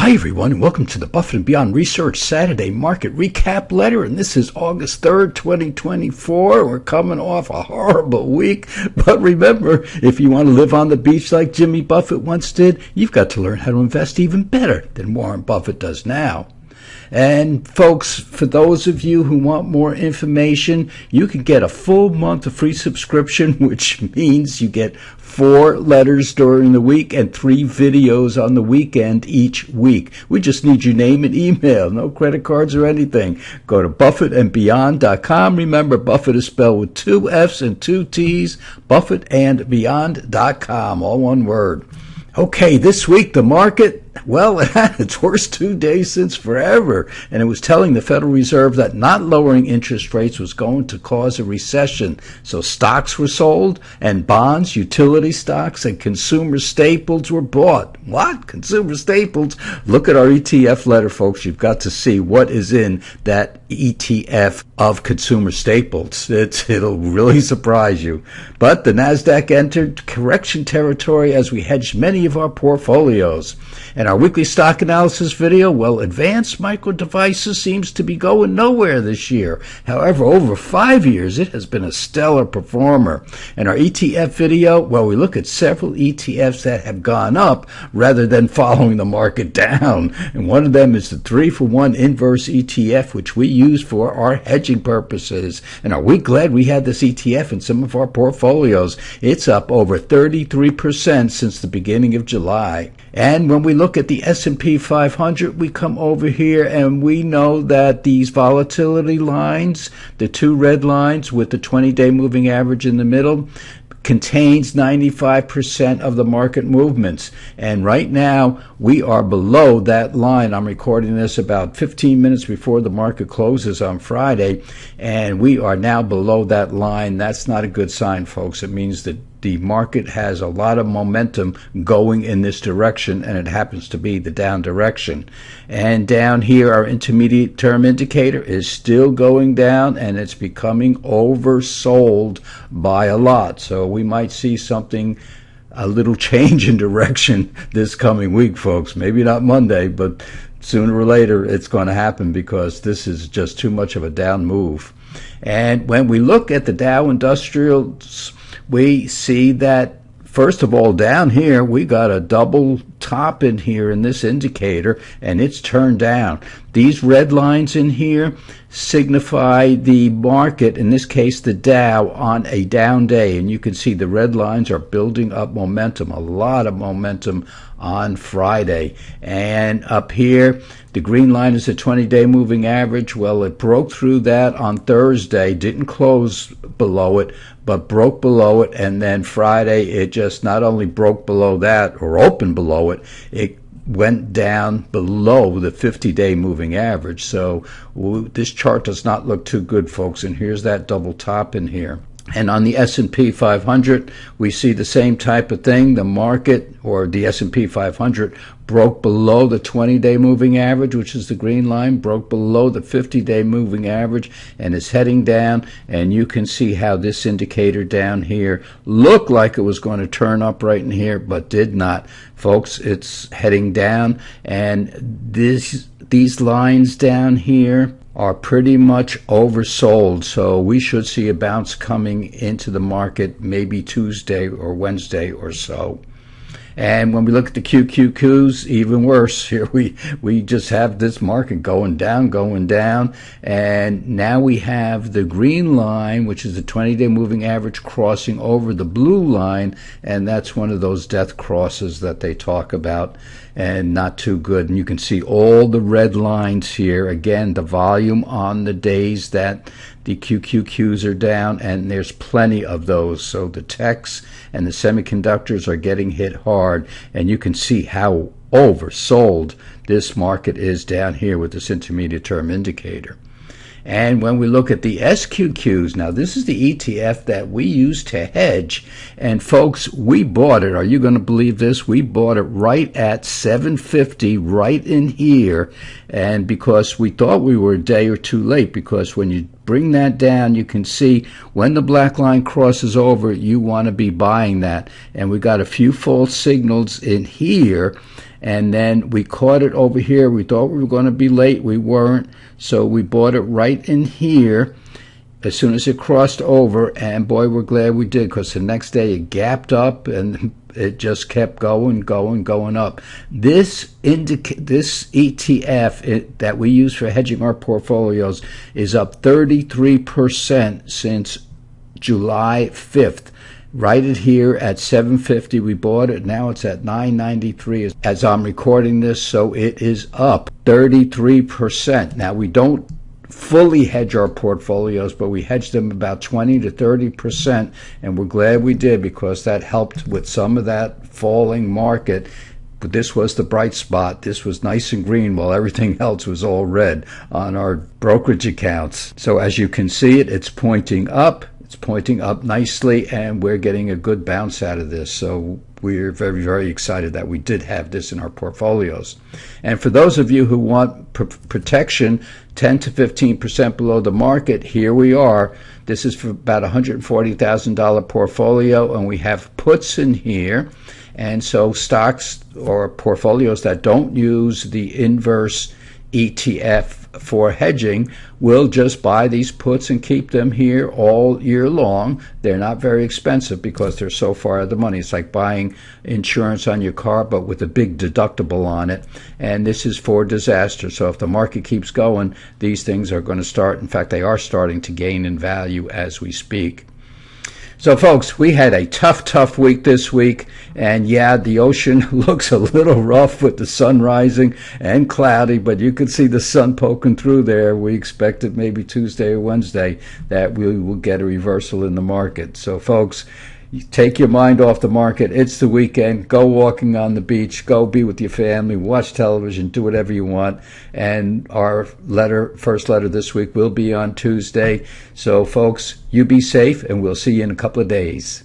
Hi everyone, and welcome to the Buffett and Beyond Research Saturday Market Recap Letter, and this is August 3rd, 2024. We're coming off a horrible week, but remember, if you want to live on the beach like Jimmy Buffett once did, you've got to learn how to invest even better than Warren Buffett does now. And folks, for those of you who want more information, you can get a full month of free subscription, which means you get 4 letters during the week and 3 videos on the weekend each week. We just need your name and email, no credit cards or anything. Go to buffettandbeyond.com. Remember, Buffett is spelled with 2 F's and 2 T's, buffettandbeyond.com, all one word. Okay, this week the market, well, it had its worst 2 days since forever, and it was telling the Federal Reserve that not lowering interest rates was going to cause a recession. So stocks were sold, and bonds, utility stocks, and consumer staples were bought. What? Consumer staples? Look at our ETF letter, folks. You've got to see what is in that ETF of consumer staples. It'll really surprise you. But the NASDAQ entered correction territory as we hedged many of our portfolios. And our weekly stock analysis video, well, advanced micro devices seems to be going nowhere this year. However, over 5 years, it has been a stellar performer. And our ETF video, well, we look at several ETFs that have gone up rather than following the market down. And one of them is the 3-for-1 inverse ETF, which we use for our hedging purposes. And are we glad we had this ETF in some of our portfolios? It's up over 33% since the beginning of July. And when we look at the S&P 500, we come over here and we know that these volatility lines, the 2 red lines with the 20-day moving average in the middle, contains 95% of the market movements. And right now, we are below that line. I'm recording this about 15 minutes before the market closes on Friday, and we are now below that line. That's not a good sign, folks. It means that the market has a lot of momentum going in this direction, and it happens to be the down direction. And down here, our intermediate term indicator is still going down, and it's becoming oversold by a lot. So we might see something, a little change in direction this coming week, folks. Maybe not Monday, but sooner or later it's going to happen, because this is just too much of a down move. And when we look at the Dow Industrials, we see that, first of all, down here, we got a double top in here in this indicator, and it's turned down. These red lines in here signify the market, in this case the Dow, on a down day. And you can see the red lines are building up momentum, a lot of momentum on Friday. And up here, the green line is a 20-day moving average. Well, it broke through that on Thursday, didn't close below it, but broke below it. And then Friday, it just not only broke below that or opened below it, it went down below the 50-day moving average. So this chart does not look too good, folks. And here's that double top in here. And on the S&P 500, we see the same type of thing. The market, or the S&P 500, broke below the 20-day moving average, which is the green line, broke below the 50-day moving average, and is heading down. And you can see how this indicator down here looked like it was going to turn up right in here, but did not. Folks, it's heading down, and these lines down here are pretty much oversold, so we should see a bounce coming into the market maybe Tuesday or Wednesday or so. And when we look at the QQQs, even worse. Here we just have this market going down, and now we have the green line, which is the 20-day moving average, crossing over the blue line, and that's one of those death crosses that they talk about, and not too good. And you can see all the red lines here. Again, the volume on the days that the QQQs are down, and there's plenty of those. So the techs and the semiconductors are getting hit hard, and you can see how oversold this market is down here with this intermediate term indicator. And when we look at the SQQs, now this is the ETF that we use to hedge, and folks, we bought it. Are you going to believe this? We bought it right at 750, right in here, and because we thought we were a day or two late, because when you bring that down, you can see when the black line crosses over, you want to be buying that. And we got a few false signals in here, and then we caught it over here. We thought we were going to be late. We weren't, so we bought it right in here as soon as it crossed over, and boy, we're glad we did, because the next day it gapped up and it just kept going up. This ETF that we use for hedging our portfolios is up 33% since July 5th. Right at here at 750 we bought it. Now it's at 993 as I'm recording this, so it is up 33%. Now we don't fully hedge our portfolios, but we hedge them about 20 to 30%, and we're glad we did, because that helped with some of that falling market. But this was the bright spot. This was nice and green while everything else was all red on our brokerage accounts. So as you can see, it's pointing up. It's pointing up nicely, and we're getting a good bounce out of this. So we're very, very excited that we did have this in our portfolios. And for those of you who want protection 10 to 15% below the market, here we are. This is for about $140,000 portfolio, and we have puts in here. And so stocks or portfolios that don't use the inverse ETF for hedging will just buy these puts and keep them here all year long. They're not very expensive because they're so far out of the money. It's like buying insurance on your car, but with a big deductible on it. And this is for disaster. So if the market keeps going, these things are going to start. In fact, they are starting to gain in value as we speak. So, folks, we had a tough week this week, and yeah, the ocean looks a little rough with the sun rising and cloudy, but you can see the sun poking through there. We expected maybe Tuesday or Wednesday that we will get a reversal in the market. So, folks, take your mind off the market. It's the weekend. Go walking on the beach. Go be with your family. Watch television. Do whatever you want. And our first letter this week will be on Tuesday. So, folks, you be safe, and we'll see you in a couple of days.